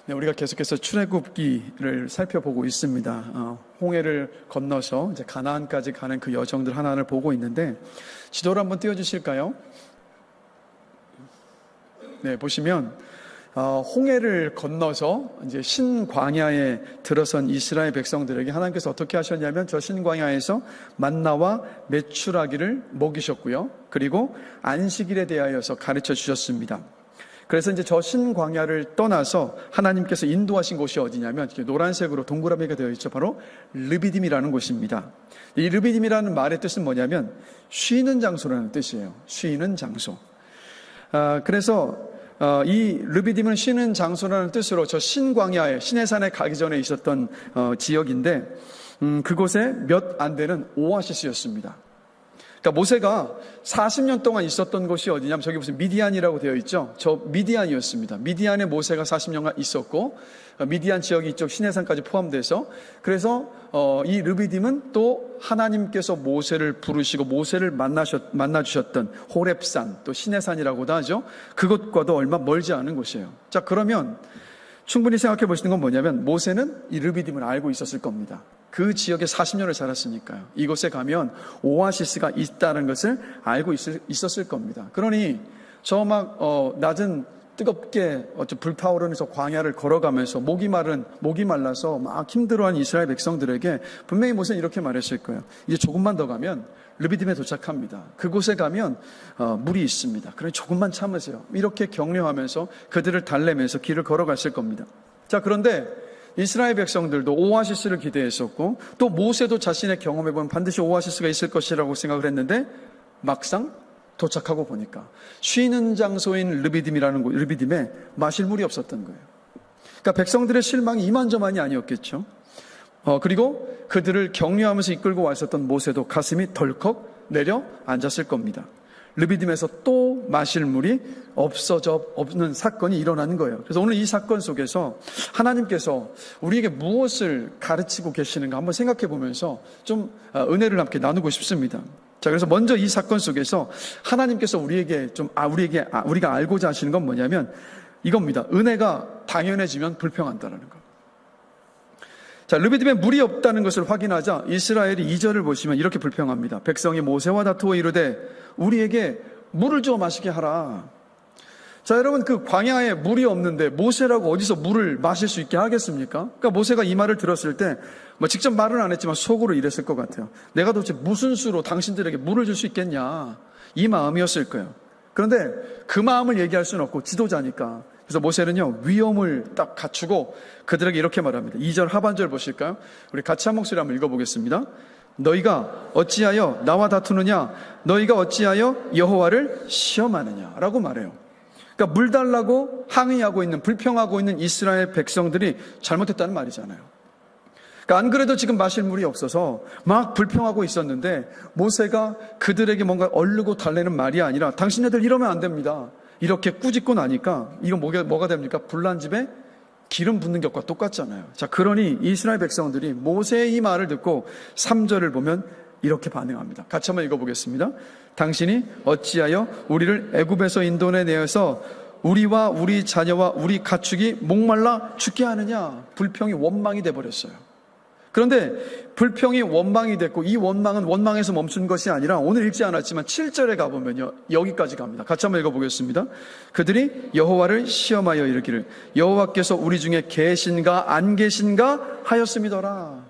네, 우리가 계속해서 출애굽기를 살펴보고 있습니다. 홍해를 건너서 이제 가나안까지 가는 그 여정들 하나를 보고 있는데, 지도를 한번 띄워주실까요? 네, 보시면 홍해를 건너서 이제 신광야에 들어선 이스라엘 백성들에게 하나님께서 어떻게 하셨냐면, 저 신광야에서 만나와 메추라기를 먹이셨고요, 그리고 안식일에 대하여서 가르쳐 주셨습니다. 그래서 이제 저 신광야를 떠나서 하나님께서 인도하신 곳이 어디냐면, 노란색으로 동그라미가 되어 있죠. 바로 르비딤이라는 곳입니다. 이 르비딤이라는 말의 뜻은 뭐냐면 쉬는 장소라는 뜻이에요. 쉬는 장소. 그래서 이 르비딤은 쉬는 장소라는 뜻으로 저 신광야에, 시내산에 가기 전에 있었던 지역인데, 그곳에 몇 안 되는 오아시스였습니다. 그러니까 모세가 40년 동안 있었던 곳이 어디냐면, 저기 무슨 미디안이라고 되어 있죠. 저 미디안이었습니다. 미디안에 모세가 40년간 있었고, 미디안 지역이 이쪽 시내산까지 포함돼서, 그래서 이 르비딤은 또 하나님께서 모세를 부르시고 모세를 만나주셨던 호렙산, 또 시내산이라고도 하죠. 그것과도 얼마 멀지 않은 곳이에요. 자, 그러면 충분히 생각해 보시는 건 뭐냐면, 모세는 이 르비딤을 알고 있었을 겁니다. 그 지역에 40년을 살았으니까요. 이곳에 가면 오아시스가 있다는 것을 알고 있었을 겁니다. 그러니 저 막 낮은 뜨겁게 불타오르는 저 광야를 걸어가면서 목이 말라서 막 힘들어하는 이스라엘 백성들에게 분명히 모세는 이렇게 말했을 거예요. 이제 조금만 더 가면 르비딤에 도착합니다. 그곳에 가면 물이 있습니다. 그러니 조금만 참으세요. 이렇게 격려하면서 그들을 달래면서 길을 걸어갔을 겁니다. 자, 그런데 이스라엘 백성들도 오아시스를 기대했었고, 또 모세도 자신의 경험해 보면 반드시 오아시스가 있을 것이라고 생각을 했는데, 막상 도착하고 보니까 쉬는 장소인 르비딤에 마실 물이 없었던 거예요. 그러니까 백성들의 실망이 이만저만이 아니었겠죠. 그리고 그들을 격려하면서 이끌고 왔었던 모세도 가슴이 덜컥 내려 앉았을 겁니다. 르비딤에서 또 마실 물이 없는 사건이 일어나는 거예요. 그래서 오늘 이 사건 속에서 하나님께서 우리에게 무엇을 가르치고 계시는가 한번 생각해 보면서 좀 은혜를 함께 나누고 싶습니다. 자, 그래서 먼저 이 사건 속에서 하나님께서 우리가 알고자 하시는 건 뭐냐면 이겁니다. 은혜가 당연해지면 불평한다는 거. 자, 르비딤에 물이 없다는 것을 확인하자 이스라엘이 2절을 보시면 이렇게 불평합니다. 백성이 모세와 다투어 이르되 우리에게 물을 주어 마시게 하라. 자, 여러분, 그 광야에 물이 없는데 모세라고 어디서 물을 마실 수 있게 하겠습니까? 그러니까 모세가 이 말을 들었을 때 직접 말은 안 했지만 속으로 이랬을 것 같아요. 내가 도대체 무슨 수로 당신들에게 물을 줄 수 있겠냐, 이 마음이었을 거예요. 그런데 그 마음을 얘기할 수는 없고 지도자니까. 그래서 모세는요, 위엄을 딱 갖추고 그들에게 이렇게 말합니다. 2절 하반절 보실까요? 우리 같이 한 목소리 한번 읽어보겠습니다. 너희가 어찌하여 나와 다투느냐? 너희가 어찌하여 여호와를 시험하느냐? 라고 말해요. 그러니까 물 달라고 항의하고 있는, 불평하고 있는 이스라엘 백성들이 잘못했다는 말이잖아요. 그러니까 안 그래도 지금 마실 물이 없어서 막 불평하고 있었는데 모세가 그들에게 뭔가 얼르고 달래는 말이 아니라 당신네들 이러면 안 됩니다. 이렇게 꾸짖고 나니까 이건 뭐가 됩니까? 불난 집에 기름 붓는 것과 똑같잖아요. 자, 그러니 이스라엘 백성들이 모세의 이 말을 듣고 3절을 보면 이렇게 반응합니다. 같이 한번 읽어보겠습니다. 당신이 어찌하여 우리를 애굽에서 인도내 내어서 우리와 우리 자녀와 우리 가축이 목말라 죽게 하느냐? 불평이 원망이 돼버렸어요. 그런데 불평이 원망이 됐고, 이 원망은 원망에서 멈춘 것이 아니라 오늘 읽지 않았지만 7절에 가보면요, 여기까지 갑니다. 같이 한번 읽어보겠습니다. 그들이 여호와를 시험하여 이르기를 여호와께서 우리 중에 계신가 안 계신가 하였음이더라.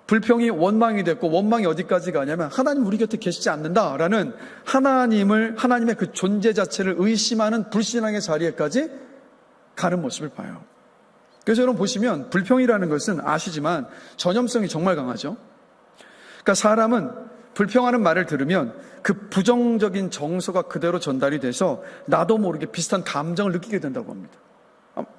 불평이 원망이 됐고, 원망이 어디까지 가냐면 하나님 우리 곁에 계시지 않는다라는 하나님의 그 존재 자체를 의심하는 불신앙의 자리에까지 가는 모습을 봐요. 그래서 여러분 보시면 불평이라는 것은 아시지만 전염성이 정말 강하죠. 그러니까 사람은 불평하는 말을 들으면 그 부정적인 정서가 그대로 전달이 돼서 나도 모르게 비슷한 감정을 느끼게 된다고 합니다.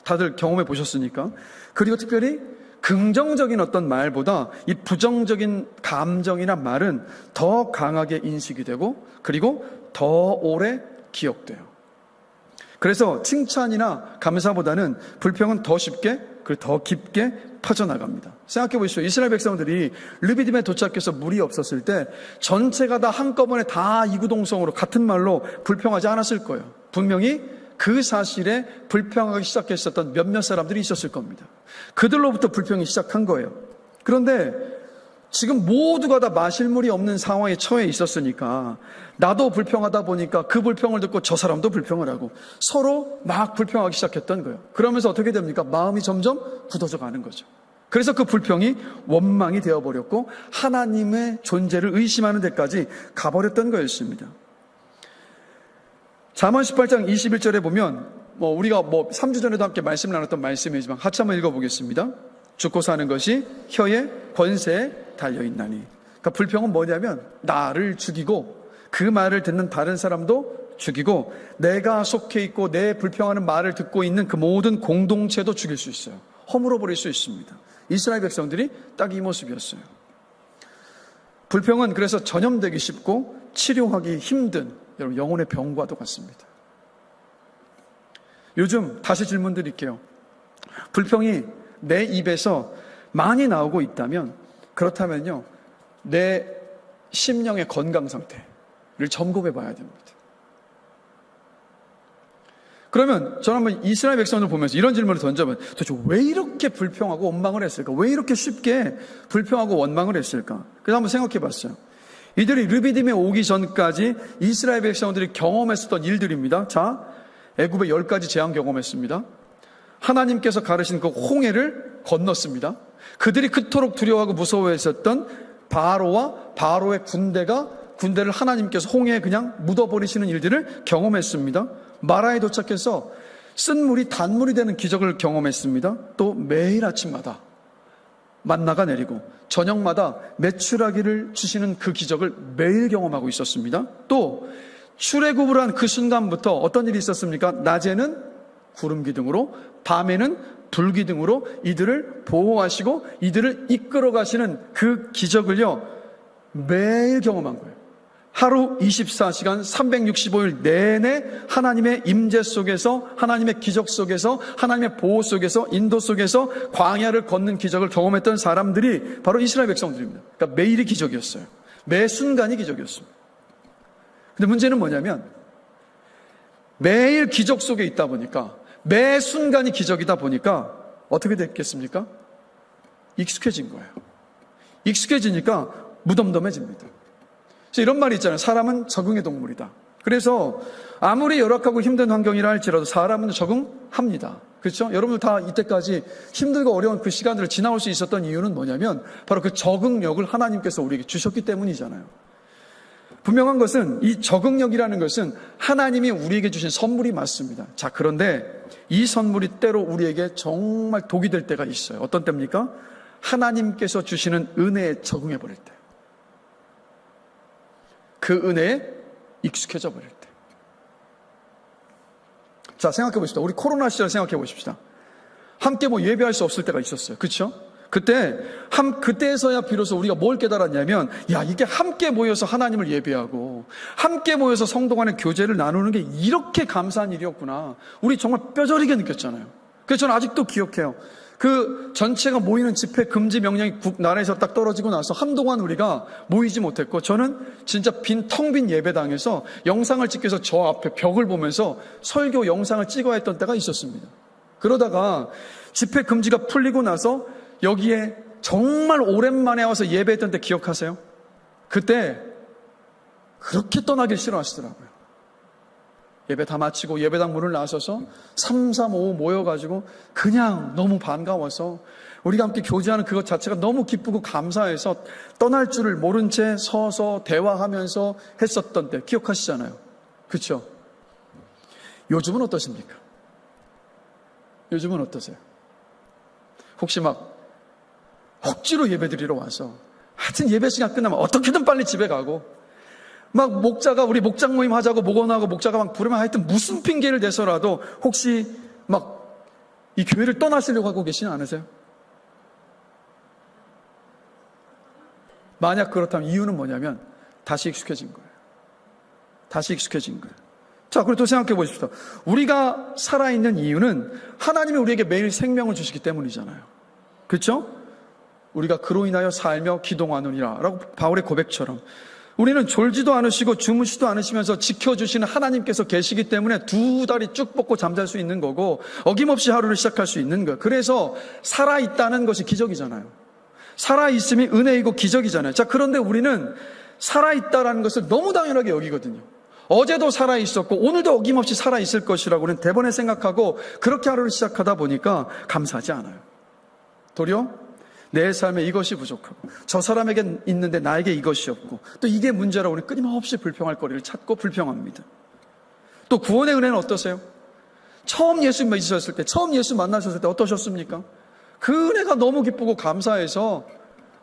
다들 경험해 보셨으니까. 그리고 특별히 긍정적인 어떤 말보다 이 부정적인 감정이나 말은 더 강하게 인식이 되고, 그리고 더 오래 기억돼요. 그래서 칭찬이나 감사보다는 불평은 더 쉽게, 그리고 더 깊게 퍼져나갑니다. 생각해 보십시오. 이스라엘 백성들이 르비딤에 도착해서 물이 없었을 때 전체가 다 한꺼번에 다 이구동성으로 같은 말로 불평하지 않았을 거예요. 분명히 그 사실에 불평하기 시작했었던 몇몇 사람들이 있었을 겁니다. 그들로부터 불평이 시작한 거예요. 그런데 지금 모두가 다 마실 물이 없는 상황에 처해 있었으니까 나도 불평하다 보니까 그 불평을 듣고 저 사람도 불평을 하고 서로 막 불평하기 시작했던 거예요. 그러면서 어떻게 됩니까? 마음이 점점 굳어져 가는 거죠. 그래서 그 불평이 원망이 되어버렸고 하나님의 존재를 의심하는 데까지 가버렸던 거였습니다. 잠언 18장 21절에 보면 우리가 3주 전에도 함께 말씀을 나눴던 말씀이지만 같이 한번 읽어보겠습니다. 죽고 사는 것이 혀의 권세에 달려있나니. 그러니까 불평은 뭐냐면 나를 죽이고 그 말을 듣는 다른 사람도 죽이고 내가 속해 있고 내 불평하는 말을 듣고 있는 그 모든 공동체도 죽일 수 있어요. 허물어 버릴 수 있습니다. 이스라엘 백성들이 딱 이 모습이었어요. 불평은 그래서 전염되기 쉽고 치료하기 힘든 여러분 영혼의 병과도 같습니다. 요즘 다시 질문 드릴게요. 불평이 내 입에서 많이 나오고 있다면 그렇다면요 내 심령의 건강 상태를 점검해 봐야 됩니다. 그러면 저는 한번 이스라엘 백성을 보면서 이런 질문을 던져봐요. 도대체 왜 이렇게 불평하고 원망을 했을까? 왜 이렇게 쉽게 불평하고 원망을 했을까? 그래서 한번 생각해 봤어요. 이들이 르비딤에 오기 전까지 이스라엘 백성들이 경험했었던 일들입니다. 자, 애굽의 10가지 재앙 경험했습니다. 하나님께서 가르신 그 홍해를 건넜습니다. 그들이 그토록 두려워하고 무서워했었던 바로와 바로의 군대를 하나님께서 홍해에 그냥 묻어버리시는 일들을 경험했습니다. 마라에 도착해서 쓴 물이 단물이 되는 기적을 경험했습니다. 또 매일 아침마다 만나가 내리고 저녁마다 메추라기를 주시는 그 기적을 매일 경험하고 있었습니다. 또 출애굽을 한 그 순간부터 어떤 일이 있었습니까? 낮에는 구름 기둥으로 밤에는 불 기둥으로 이들을 보호하시고 이들을 이끌어 가시는 그 기적을요 매일 경험한 거예요. 하루 24시간 365일 내내 하나님의 임재 속에서 하나님의 기적 속에서 하나님의 보호 속에서 인도 속에서 광야를 걷는 기적을 경험했던 사람들이 바로 이스라엘 백성들입니다. 그러니까 매일이 기적이었어요. 매 순간이 기적이었습니다. 근데 문제는 뭐냐면 매일 기적 속에 있다 보니까 매 순간이 기적이다 보니까 어떻게 됐겠습니까? 익숙해진 거예요. 익숙해지니까 무덤덤해집니다. 이런 말이 있잖아요. 사람은 적응의 동물이다. 그래서 아무리 열악하고 힘든 환경이라 할지라도 사람은 적응합니다. 그렇죠? 여러분들 다 이때까지 힘들고 어려운 그 시간들을 지나올 수 있었던 이유는 뭐냐면 바로 그 적응력을 하나님께서 우리에게 주셨기 때문이잖아요. 분명한 것은 이 적응력이라는 것은 하나님이 우리에게 주신 선물이 맞습니다. 자, 그런데 이 선물이 때로 우리에게 정말 독이 될 때가 있어요. 어떤 때입니까? 하나님께서 주시는 은혜에 적응해 버릴 때. 그 은혜에 익숙해져 버릴 때. 자, 생각해 보십시다. 우리 코로나 시절 생각해 보십시다. 함께 예배할 수 없을 때가 있었어요. 그렇죠? 그때에서야 비로소 우리가 뭘 깨달았냐면, 야, 이게 함께 모여서 하나님을 예배하고 함께 모여서 성도 간의 교제를 나누는 게 이렇게 감사한 일이었구나. 우리 정말 뼈저리게 느꼈잖아요. 그래서 저는 아직도 기억해요. 그 전체가 모이는 집회 금지 명령이 나라에서 딱 떨어지고 나서 한동안 우리가 모이지 못했고, 저는 진짜 텅 빈 예배당에서 영상을 찍기 위해서 저 앞에 벽을 보면서 설교 영상을 찍어야 했던 때가 있었습니다. 그러다가 집회 금지가 풀리고 나서 여기에 정말 오랜만에 와서 예배했던 때 기억하세요? 그때 그렇게 떠나길 싫어하시더라고요. 예배 다 마치고 예배당 문을 나서서 3, 3, 5 모여가지고 그냥 너무 반가워서 우리가 함께 교제하는 그것 자체가 너무 기쁘고 감사해서 떠날 줄을 모른 채 서서 대화하면서 했었던 때 기억하시잖아요. 그렇죠? 요즘은 어떠십니까? 요즘은 어떠세요? 혹시 억지로 예배 드리러 와서 하여튼 예배 시간 끝나면 어떻게든 빨리 집에 가고 우리 목장 모임 하자고 목원하고 목자가 부르면 하여튼 무슨 핑계를 대서라도 혹시 이 교회를 떠나시려고 하고 계시지 않으세요? 만약 그렇다면 이유는 뭐냐면 다시 익숙해진 거예요. 다시 익숙해진 거예요. 자, 그리고 또 생각해 보십시오. 우리가 살아있는 이유는 하나님이 우리에게 매일 생명을 주시기 때문이잖아요. 그렇죠? 우리가 그로 인하여 살며 기동하느니라 라고 바울의 고백처럼 우리는 졸지도 않으시고 주무시도 않으시면서 지켜주시는 하나님께서 계시기 때문에 두 다리 쭉 뻗고 잠잘 수 있는 거고 어김없이 하루를 시작할 수 있는 거예요. 그래서 살아있다는 것이 기적이잖아요. 살아있음이 은혜이고 기적이잖아요. 자, 그런데 우리는 살아있다라는 것을 너무 당연하게 여기거든요. 어제도 살아있었고 오늘도 어김없이 살아있을 것이라고는 대번에 생각하고 그렇게 하루를 시작하다 보니까 감사하지 않아요. 도리어 내 삶에 이것이 부족하고 저 사람에게 있는데 나에게 이것이 없고 또 이게 문제라고 우리 끊임없이 불평할 거리를 찾고 불평합니다. 또 구원의 은혜는 어떠세요? 처음 예수 믿으셨을 때, 처음 예수 만나셨을 때 어떠셨습니까? 그 은혜가 너무 기쁘고 감사해서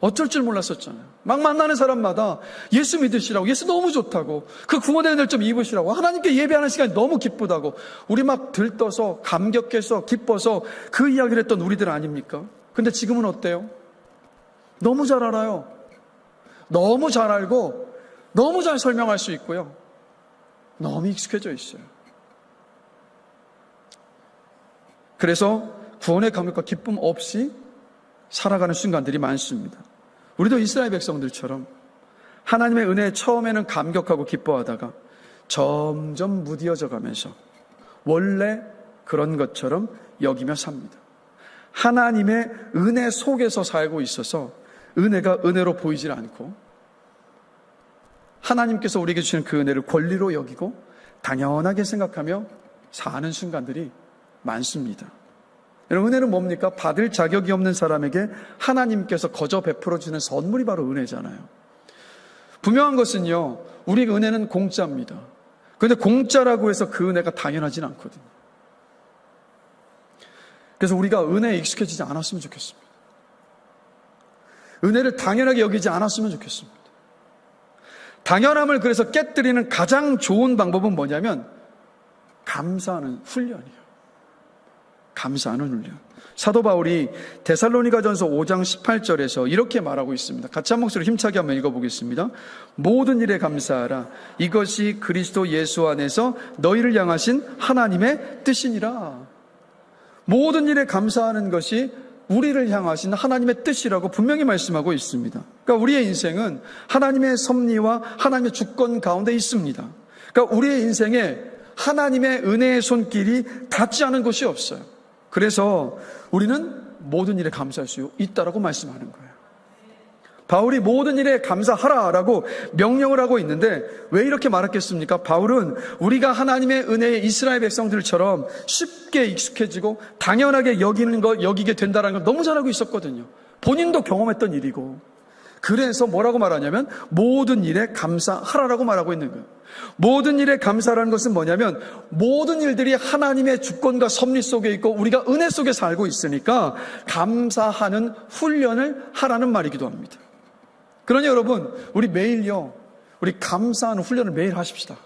어쩔 줄 몰랐었잖아요. 막 만나는 사람마다 예수 믿으시라고, 예수 너무 좋다고, 그 구원의 은혜를 좀 입으시라고, 하나님께 예배하는 시간이 너무 기쁘다고 우리 막 들떠서 감격해서 기뻐서 그 이야기를 했던 우리들 아닙니까? 근데 지금은 어때요? 너무 잘 알아요. 너무 잘 알고 너무 잘 설명할 수 있고요. 너무 익숙해져 있어요. 그래서 구원의 감격과 기쁨 없이 살아가는 순간들이 많습니다. 우리도 이스라엘 백성들처럼 하나님의 은혜에 처음에는 감격하고 기뻐하다가 점점 무디어져 가면서 원래 그런 것처럼 여기며 삽니다. 하나님의 은혜 속에서 살고 있어서 은혜가 은혜로 보이질 않고 하나님께서 우리에게 주시는 그 은혜를 권리로 여기고 당연하게 생각하며 사는 순간들이 많습니다. 여러분, 은혜는 뭡니까? 받을 자격이 없는 사람에게 하나님께서 거저 베풀어주는 선물이 바로 은혜잖아요. 분명한 것은요, 우리 은혜는 공짜입니다. 그런데 공짜라고 해서 그 은혜가 당연하진 않거든요. 그래서 우리가 은혜에 익숙해지지 않았으면 좋겠습니다. 은혜를 당연하게 여기지 않았으면 좋겠습니다. 당연함을 그래서 깨뜨리는 가장 좋은 방법은 뭐냐면 감사하는 훈련이에요. 감사하는 훈련. 사도 바울이 데살로니가전서 5장 18절에서 이렇게 말하고 있습니다. 같이 한 목소리로 힘차게 한번 읽어보겠습니다. 모든 일에 감사하라. 이것이 그리스도 예수 안에서 너희를 향하신 하나님의 뜻이니라. 모든 일에 감사하는 것이 우리를 향하신 하나님의 뜻이라고 분명히 말씀하고 있습니다. 그러니까 우리의 인생은 하나님의 섭리와 하나님의 주권 가운데 있습니다. 그러니까 우리의 인생에 하나님의 은혜의 손길이 닿지 않은 곳이 없어요. 그래서 우리는 모든 일에 감사할 수 있다라고 말씀하는 거예요. 바울이 모든 일에 감사하라라고 명령을 하고 있는데 왜 이렇게 말했겠습니까? 바울은 우리가 하나님의 은혜에 이스라엘 백성들처럼 쉽게 익숙해지고 당연하게 여기게 된다는 걸 너무 잘 알고 있었거든요. 본인도 경험했던 일이고. 그래서 뭐라고 말하냐면 모든 일에 감사하라라고 말하고 있는 거예요. 모든 일에 감사라는 것은 뭐냐면 모든 일들이 하나님의 주권과 섭리 속에 있고 우리가 은혜 속에 살고 있으니까 감사하는 훈련을 하라는 말이기도 합니다. 그러니 여러분, 우리 매일요, 우리 감사하는 훈련을 매일 하십시다.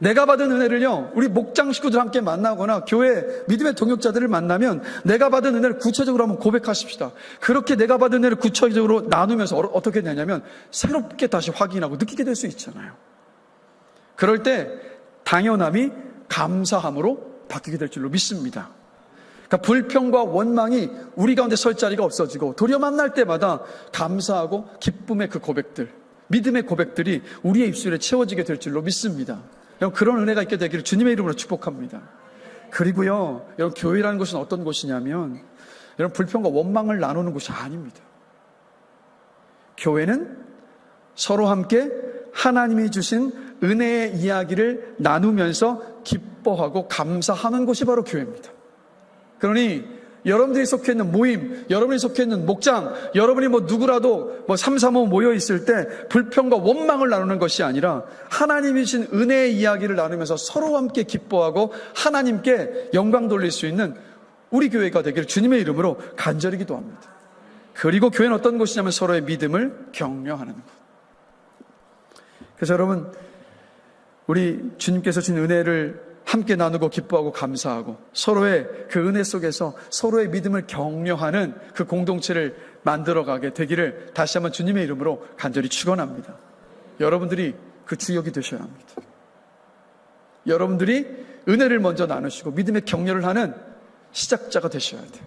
내가 받은 은혜를요, 우리 목장 식구들 함께 만나거나 교회 믿음의 동역자들을 만나면 내가 받은 은혜를 구체적으로 한번 고백하십시다. 그렇게 내가 받은 은혜를 구체적으로 나누면서 어떻게 되냐면 새롭게 다시 확인하고 느끼게 될 수 있잖아요. 그럴 때 당연함이 감사함으로 바뀌게 될 줄로 믿습니다. 그러니까 불평과 원망이 우리 가운데 설 자리가 없어지고 도리어 만날 때마다 감사하고 기쁨의 그 고백들, 믿음의 고백들이 우리의 입술에 채워지게 될 줄로 믿습니다. 여러분, 그런 은혜가 있게 되기를 주님의 이름으로 축복합니다. 그리고요, 여러분, 교회라는 곳은 어떤 곳이냐면 여러분, 불평과 원망을 나누는 곳이 아닙니다. 교회는 서로 함께 하나님이 주신 은혜의 이야기를 나누면서 기뻐하고 감사하는 곳이 바로 교회입니다. 그러니 여러분들이 속해 있는 모임, 여러분이 속해 있는 목장, 여러분이 누구라도 3, 4모 모여 있을 때 불평과 원망을 나누는 것이 아니라 하나님이 주신 은혜의 이야기를 나누면서 서로 함께 기뻐하고 하나님께 영광 돌릴 수 있는 우리 교회가 되기를 주님의 이름으로 간절히 기도합니다. 그리고 교회는 어떤 곳이냐면 서로의 믿음을 격려하는 것. 그래서 여러분, 우리 주님께서 주신 은혜를 함께 나누고 기뻐하고 감사하고 서로의 그 은혜 속에서 서로의 믿음을 격려하는 그 공동체를 만들어가게 되기를 다시 한번 주님의 이름으로 간절히 축원합니다. 여러분들이 그 주역이 되셔야 합니다. 여러분들이 은혜를 먼저 나누시고 믿음의 격려를 하는 시작자가 되셔야 돼요.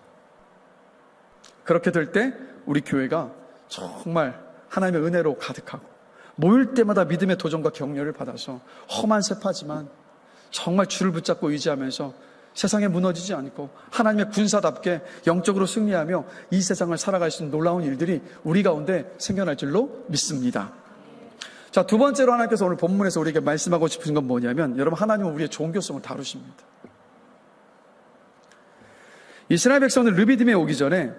그렇게 될 때 우리 교회가 정말 하나님의 은혜로 가득하고 모일 때마다 믿음의 도전과 격려를 받아서 험한 세파지만 정말 줄을 붙잡고 의지하면서 세상에 무너지지 않고 하나님의 군사답게 영적으로 승리하며 이 세상을 살아갈 수 있는 놀라운 일들이 우리 가운데 생겨날 줄로 믿습니다. 자, 두 번째로 하나님께서 오늘 본문에서 우리에게 말씀하고 싶은 건 뭐냐면, 여러분, 하나님은 우리의 종교성을 다루십니다. 이스라엘 백성은 르비딤에 오기 전에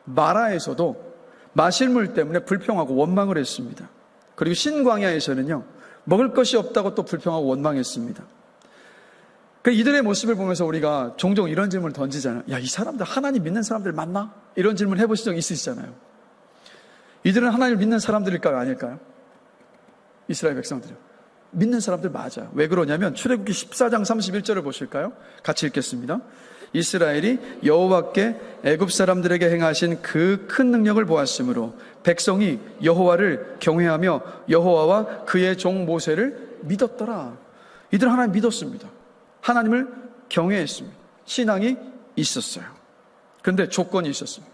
마라에서도 마실 물 때문에 불평하고 원망을 했습니다. 그리고 신광야에서는요, 먹을 것이 없다고 또 불평하고 원망했습니다. 이들의 모습을 보면서 우리가 종종 이런 질문을 던지잖아요. 야, 이 사람들 하나님 믿는 사람들 맞나? 이런 질문 해보신 적 있으시잖아요. 이들은 하나님을 믿는 사람들일까요? 아닐까요? 이스라엘 백성들은 믿는 사람들 맞아요. 왜 그러냐면 출애굽기 14장 31절을 보실까요? 같이 읽겠습니다. 이스라엘이 여호와께 애굽 사람들에게 행하신 그 큰 능력을 보았으므로 백성이 여호와를 경외하며 여호와와 그의 종 모세를 믿었더라. 이들은 하나님 믿었습니다. 하나님을 경외했습니다. 신앙이 있었어요. 그런데 조건이 있었습니다.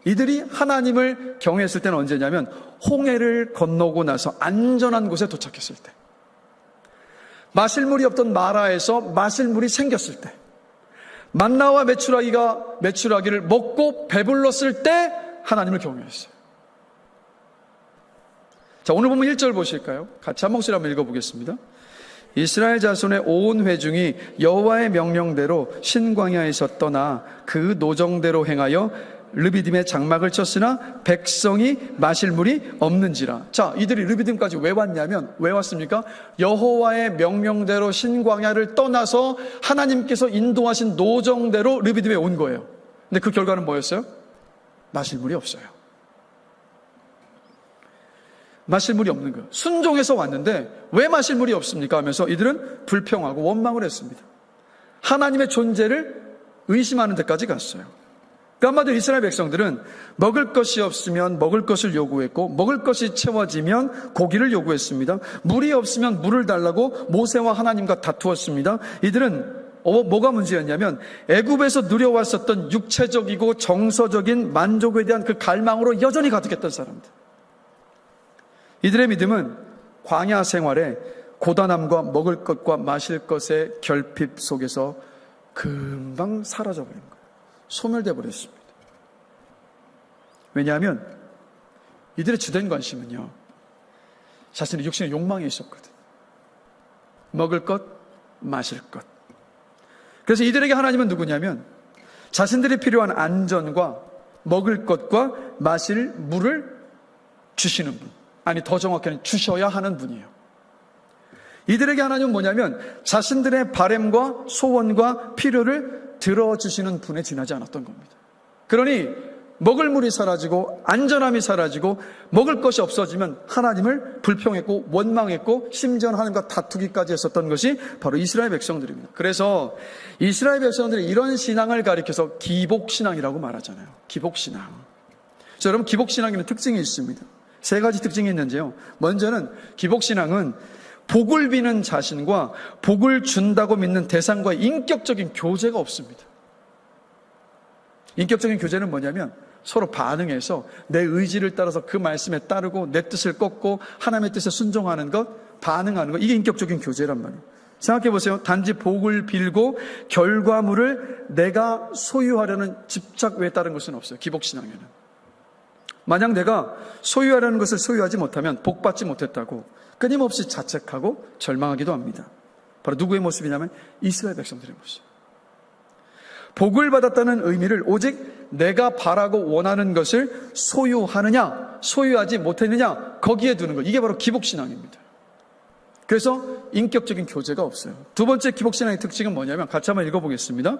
이들이 하나님을 경외했을 때는 언제냐면 홍해를 건너고 나서 안전한 곳에 도착했을 때, 마실 물이 없던 마라에서 마실 물이 생겼을 때, 만나와 메추라기를 먹고 배불렀을 때 하나님을 경외했어요. 자, 오늘 보면 1절 보실까요? 같이 한 목소리 한번 읽어보겠습니다. 이스라엘 자손의 온 회중이 여호와의 명령대로 신광야에서 떠나 그 노정대로 행하여 르비딤에 장막을 쳤으나 백성이 마실 물이 없는지라. 자, 이들이 르비딤까지 왜 왔냐면, 왜 왔습니까? 여호와의 명령대로 신광야를 떠나서 하나님께서 인도하신 노정대로 르비딤에 온 거예요. 근데 그 결과는 뭐였어요? 마실 물이 없어요. 마실 물이 없는 거예요. 순종해서 왔는데 왜 마실 물이 없습니까? 하면서 이들은 불평하고 원망을 했습니다. 하나님의 존재를 의심하는 데까지 갔어요. 그 한마디로 이스라엘 백성들은 먹을 것이 없으면 먹을 것을 요구했고, 먹을 것이 채워지면 고기를 요구했습니다. 물이 없으면 물을 달라고 모세와 하나님과 다투었습니다. 이들은 뭐가 문제였냐면 애굽에서 누려왔었던 육체적이고 정서적인 만족에 대한 그 갈망으로 여전히 가득했던 사람들. 이들의 믿음은 광야 생활에 고단함과 먹을 것과 마실 것의 결핍 속에서 금방 사라져버린 거예요. 소멸돼 버렸습니다. 왜냐하면 이들의 주된 관심은요, 자신의 육신의 욕망에 있었거든. 먹을 것, 마실 것. 그래서 이들에게 하나님은 누구냐면 자신들이 필요한 안전과 먹을 것과 마실 물을 주시는 분, 아니 더 정확히는 주셔야 하는 분이에요. 이들에게 하나님은 뭐냐면 자신들의 바램과 소원과 필요를 들어주시는 분에 지나지 않았던 겁니다. 그러니 먹을 물이 사라지고 안전함이 사라지고 먹을 것이 없어지면 하나님을 불평했고 원망했고 심지어는 하나님과 다투기까지 했었던 것이 바로 이스라엘 백성들입니다. 그래서 이스라엘 백성들이 이런 신앙을 가리켜서 기복신앙이라고 말하잖아요. 기복신앙. 자, 여러분, 기복신앙에는 특징이 있습니다. 세 가지 특징이 있는데요. 먼저는 기복신앙은 복을 비는 자신과 복을 준다고 믿는 대상과의 인격적인 교제가 없습니다. 인격적인 교제는 뭐냐면 서로 반응해서 내 의지를 따라서 그 말씀에 따르고 내 뜻을 꺾고 하나님의 뜻에 순종하는 것, 반응하는 것, 이게 인격적인 교제란 말이에요. 생각해 보세요. 단지 복을 빌고 결과물을 내가 소유하려는 집착 외에 다른 것은 없어요. 기복신앙에는. 만약 내가 소유하려는 것을 소유하지 못하면 복받지 못했다고 끊임없이 자책하고 절망하기도 합니다. 바로 누구의 모습이냐면 이스라엘 백성들의 모습. 복을 받았다는 의미를 오직 내가 바라고 원하는 것을 소유하느냐, 소유하지 못했느냐, 거기에 두는 것. 이게 바로 기복신앙입니다. 그래서 인격적인 교제가 없어요. 두 번째 기복신앙의 특징은 뭐냐면 같이 한번 읽어보겠습니다.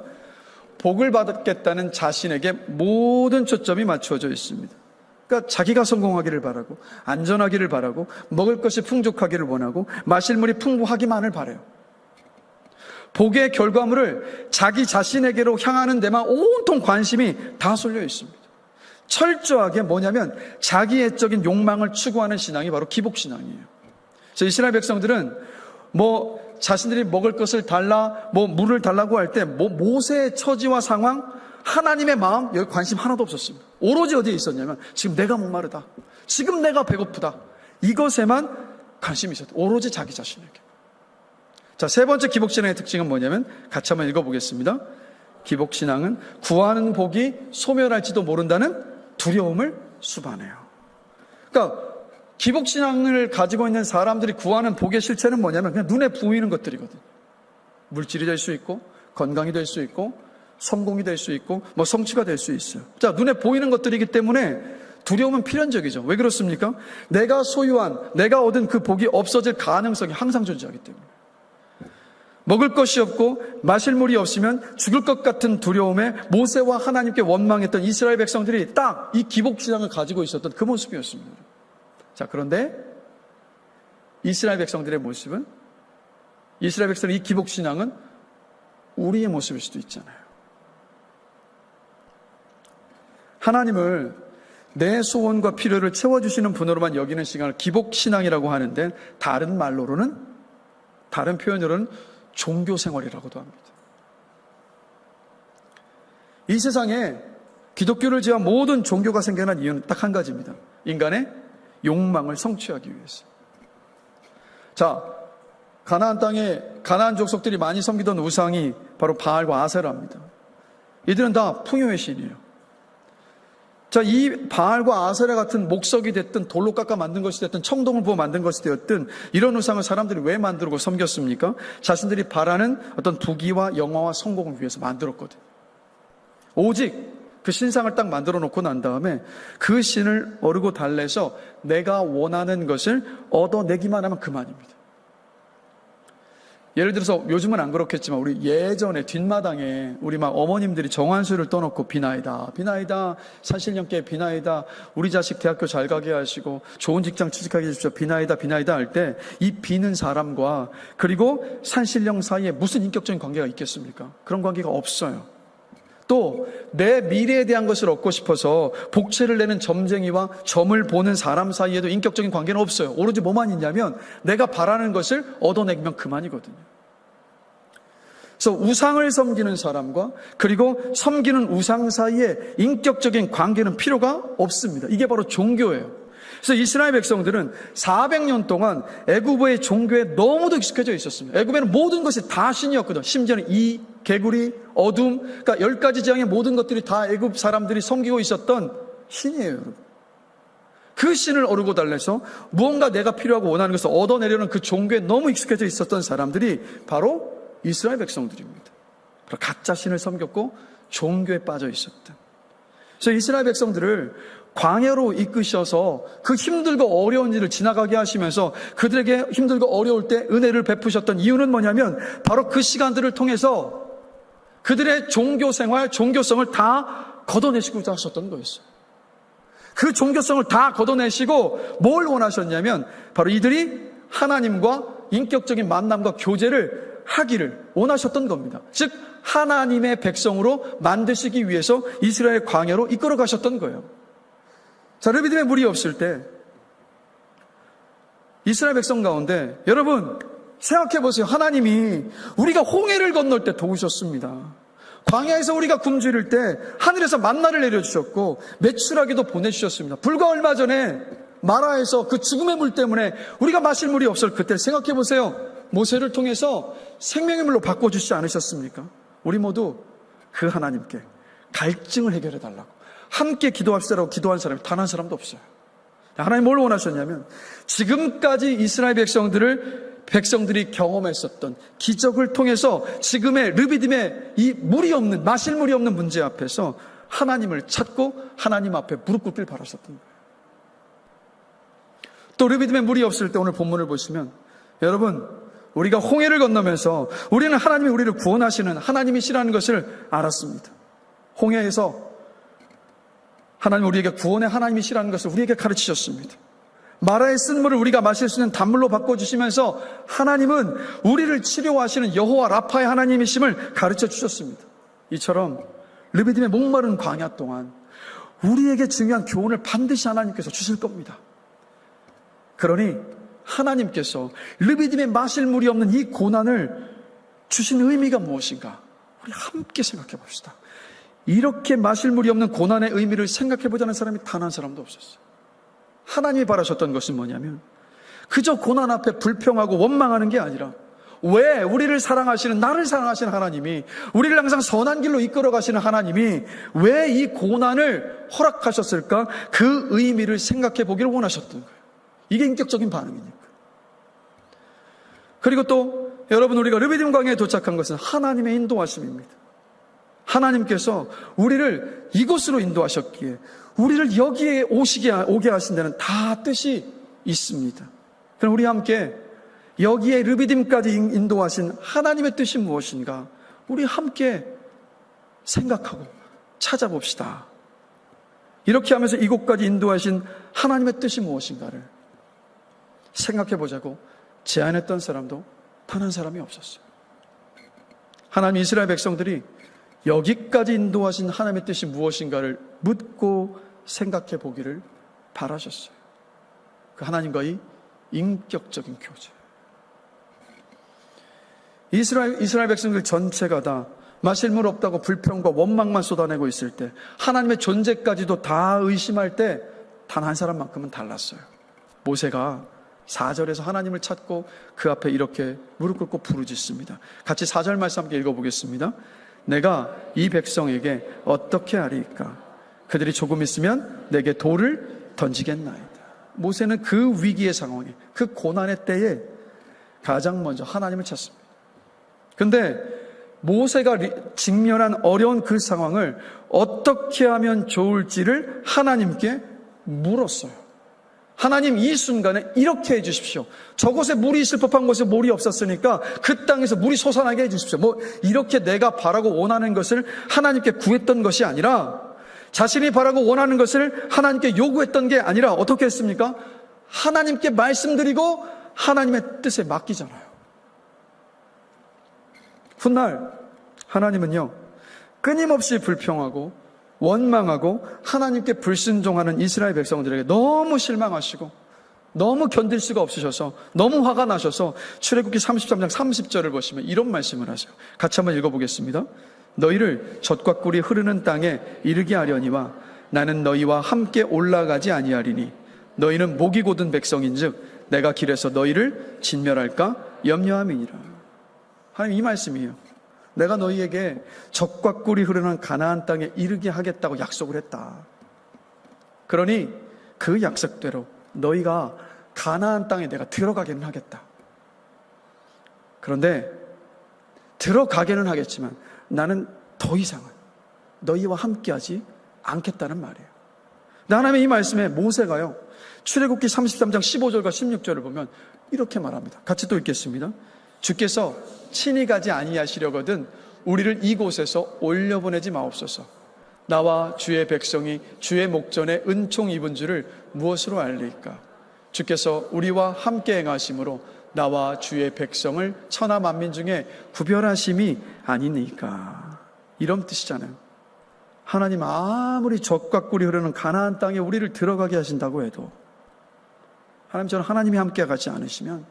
복을 받겠다는 자신에게 모든 초점이 맞추어져 있습니다. 그러니까 자기가 성공하기를 바라고 안전하기를 바라고 먹을 것이 풍족하기를 원하고 마실 물이 풍부하기만을 바라요. 복의 결과물을 자기 자신에게로 향하는 데만 온통 관심이 다 쏠려 있습니다. 철저하게 뭐냐면 자기애적인 욕망을 추구하는 신앙이 바로 기복신앙이에요. 그래서 이스라엘 백성들은 자신들이 먹을 것을 달라, 물을 달라고 할 때 모세의 처지와 상황, 하나님의 마음, 여기 관심 하나도 없었습니다. 오로지 어디에 있었냐면 지금 내가 목마르다. 지금 내가 배고프다. 이것에만 관심이 있었다. 오로지 자기 자신에게. 자, 세 번째 기복신앙의 특징은 뭐냐면 같이 한번 읽어보겠습니다. 기복신앙은 구하는 복이 소멸할지도 모른다는 두려움을 수반해요. 그러니까 기복신앙을 가지고 있는 사람들이 구하는 복의 실체는 뭐냐면 그냥 눈에 보이는 것들이거든요. 물질이 될 수 있고 건강이 될 수 있고 성공이 될 수 있고 뭐 성취가 될 수 있어요. 자, 눈에 보이는 것들이기 때문에 두려움은 필연적이죠. 왜 그렇습니까? 내가 소유한, 내가 얻은 그 복이 없어질 가능성이 항상 존재하기 때문에. 먹을 것이 없고 마실 물이 없으면 죽을 것 같은 두려움에 모세와 하나님께 원망했던 이스라엘 백성들이 딱 이 기복신앙을 가지고 있었던 그 모습이었습니다. 자, 그런데 이스라엘 백성들의 모습은, 이스라엘 백성의 이 기복신앙은 우리의 모습일 수도 있잖아요. 하나님을 내 소원과 필요를 채워주시는 분으로만 여기는 시간을 기복신앙이라고 하는데 다른 말로는, 다른 표현으로는 종교생활이라고도 합니다. 이 세상에 기독교를 제한 모든 종교가 생겨난 이유는 딱 한 가지입니다. 인간의 욕망을 성취하기 위해서. 자, 가나안 땅에 가나안 족속들이 많이 섬기던 우상이 바로 바알과 아세라입니다. 이들은 다 풍요의 신이에요. 자, 이 바알과 아세라 같은 목석이 됐든 돌로 깎아 만든 것이 됐든 청동을 부어 만든 것이 되었든 이런 우상을 사람들이 왜 만들고 섬겼습니까? 자신들이 바라는 어떤 부귀와 영화와 성공을 위해서 만들었거든요. 오직 그 신상을 딱 만들어 놓고 난 다음에 그 신을 어르고 달래서 내가 원하는 것을 얻어내기만 하면 그만입니다. 예를 들어서 요즘은 안 그렇겠지만 우리 예전에 뒷마당에 우리 막 어머님들이 정한수를 떠놓고 비나이다, 비나이다, 산신령께 비나이다, 우리 자식 대학교 잘 가게 하시고 좋은 직장 취직하게 해주십시오, 비나이다, 비나이다 할 때 이 비는 사람과 그리고 산신령 사이에 무슨 인격적인 관계가 있겠습니까? 그런 관계가 없어요. 또 내 미래에 대한 것을 얻고 싶어서 복채를 내는 점쟁이와 점을 보는 사람 사이에도 인격적인 관계는 없어요. 오로지 뭐만 있냐면 내가 바라는 것을 얻어내면 그만이거든요. 그래서 우상을 섬기는 사람과 그리고 섬기는 우상 사이에 인격적인 관계는 필요가 없습니다. 이게 바로 종교예요. 그래서 이스라엘 백성들은 400년 동안 애굽의 종교에 너무도 익숙해져 있었습니다. 애굽에는 모든 것이 다 신이었거든요. 심지어는 이 개구리, 어둠, 그러니까 10가지 재앙의 모든 것들이 다 애굽 사람들이 섬기고 있었던 신이에요, 여러분. 그 신을 어르고 달래서 무언가 내가 필요하고 원하는 것을 얻어내려는 그 종교에 너무 익숙해져 있었던 사람들이 바로 이스라엘 백성들입니다. 바로 가짜 신을 섬겼고 종교에 빠져 있었던. 그래서 이스라엘 백성들을 광야로 이끄셔서 그 힘들고 어려운 일을 지나가게 하시면서 그들에게 힘들고 어려울 때 은혜를 베푸셨던 이유는 뭐냐면 바로 그 시간들을 통해서 그들의 종교생활, 종교성을 다 걷어내시고자 하셨던 거였어요. 그 종교성을 다 걷어내시고 뭘 원하셨냐면 바로 이들이 하나님과 인격적인 만남과 교제를 하기를 원하셨던 겁니다. 즉 하나님의 백성으로 만드시기 위해서 이스라엘 광야로 이끌어 가셨던 거예요. 자, 르비딤에 물이 없을 때 이스라엘 백성 가운데 여러분 생각해 보세요. 하나님이 우리가 홍해를 건널 때 도우셨습니다. 광야에서 우리가 굶주릴 때 하늘에서 만나를 내려주셨고 메추라기도 보내주셨습니다. 불과 얼마 전에 마라에서 그 죽음의 물 때문에 우리가 마실 물이 없을 그때 생각해 보세요. 모세를 통해서 생명의 물로 바꿔주시지 않으셨습니까? 우리 모두 그 하나님께 갈증을 해결해 달라고 함께 기도합시다라고 기도한 사람이 단 한 사람도 없어요. 하나님 뭘 원하셨냐면 지금까지 이스라엘 백성들이 경험했었던 기적을 통해서 지금의 르비딤의 이 물이 없는, 마실 물이 없는 문제 앞에서 하나님을 찾고 하나님 앞에 무릎 꿇길 바라셨던 거예요. 또 르비딤에 물이 없을 때 오늘 본문을 보시면 여러분 우리가 홍해를 건너면서 우리는 하나님이 우리를 구원하시는 하나님이시라는 것을 알았습니다. 홍해에서 하나님 우리에게 구원의 하나님이시라는 것을 우리에게 가르치셨습니다. 마라의 쓴 물을 우리가 마실 수 있는 단물로 바꿔주시면서 하나님은 우리를 치료하시는 여호와 라파의 하나님이심을 가르쳐 주셨습니다. 이처럼 르비딤의 목마른 광야 동안 우리에게 중요한 교훈을 반드시 하나님께서 주실 겁니다. 그러니 하나님께서 르비딤에 마실 물이 없는 이 고난을 주신 의미가 무엇인가? 우리 함께 생각해 봅시다. 이렇게 마실 물이 없는 고난의 의미를 생각해 보자는 사람이 단 한 사람도 없었어요. 하나님이 바라셨던 것은 뭐냐면 그저 고난 앞에 불평하고 원망하는 게 아니라 왜 우리를 사랑하시는, 나를 사랑하시는 하나님이, 우리를 항상 선한 길로 이끌어 가시는 하나님이 왜 이 고난을 허락하셨을까? 그 의미를 생각해 보기를 원하셨던 거예요. 이게 인격적인 반응이니까. 그리고 또 여러분, 우리가 르비딤 광야에 도착한 것은 하나님의 인도하심입니다. 하나님께서 우리를 이곳으로 인도하셨기에 우리를 여기에 오게 하신 데는 다 뜻이 있습니다. 그럼 우리 함께 여기에 르비딤까지 인도하신 하나님의 뜻이 무엇인가? 우리 함께 생각하고 찾아봅시다. 이렇게 하면서 이곳까지 인도하신 하나님의 뜻이 무엇인가를 생각해 보자고 제안했던 사람도 단 한 사람이 없었어요. 하나님, 이스라엘 백성들이 여기까지 인도하신 하나님의 뜻이 무엇인가를 묻고 생각해 보기를 바라셨어요. 그 하나님과의 인격적인 교제. 이스라엘 백성들 전체가 다 마실 물 없다고 불평과 원망만 쏟아내고 있을 때, 하나님의 존재까지도 다 의심할 때 단 한 사람만큼은 달랐어요. 모세가 4절에서 하나님을 찾고 그 앞에 이렇게 무릎 꿇고 부르짖습니다. 같이 4절 말씀 함께 읽어보겠습니다. 내가 이 백성에게 어떻게 하리까? 그들이 조금 있으면 내게 돌을 던지겠나이다. 모세는 그 위기의 상황에, 그 고난의 때에 가장 먼저 하나님을 찾습니다. 근데 모세가 직면한 어려운 그 상황을 어떻게 하면 좋을지를 하나님께 물었어요. 하나님, 이 순간에 이렇게 해주십시오. 저곳에 물이 있을 법한 곳에 물이 없었으니까 그 땅에서 물이 솟아나게 해주십시오. 이렇게 내가 바라고 원하는 것을 하나님께 구했던 것이 아니라, 자신이 바라고 원하는 것을 하나님께 요구했던 게 아니라 어떻게 했습니까? 하나님께 말씀드리고 하나님의 뜻에 맡기잖아요. 훗날 하나님은요, 끊임없이 불평하고 원망하고 하나님께 불순종하는 이스라엘 백성들에게 너무 실망하시고 너무 견딜 수가 없으셔서 너무 화가 나셔서 출애굽기 33장 30절을 보시면 이런 말씀을 하세요. 같이 한번 읽어보겠습니다. 너희를 젖과 꿀이 흐르는 땅에 이르게 하려니와 나는 너희와 함께 올라가지 아니하리니 너희는 목이 곧은 백성인즉 내가 길에서 너희를 진멸할까 염려함이니라. 하나님, 이 말씀이에요. 내가 너희에게 젖과 꿀이 흐르는 가나안 땅에 이르게 하겠다고 약속을 했다. 그러니 그 약속대로 너희가 가나안 땅에 내가 들어가게는 하겠다. 그런데 들어가게는 하겠지만 나는 더 이상은 너희와 함께하지 않겠다는 말이에요. 근데 하나님의 이 말씀에 모세가요, 출애굽기 33장 15절과 16절을 보면 이렇게 말합니다. 같이 또 읽겠습니다. 주께서 친히 가지 아니하시려거든 우리를 이곳에서 올려보내지 마옵소서. 나와 주의 백성이 주의 목전에 은총 입은 줄을 무엇으로 알리까? 주께서 우리와 함께 행하심으로 나와 주의 백성을 천하 만민 중에 구별하심이 아니니까. 이런 뜻이잖아요. 하나님, 아무리 젖과 꿀이 흐르는 가나안 땅에 우리를 들어가게 하신다고 해도, 하나님, 저는 하나님이 함께 가지 않으시면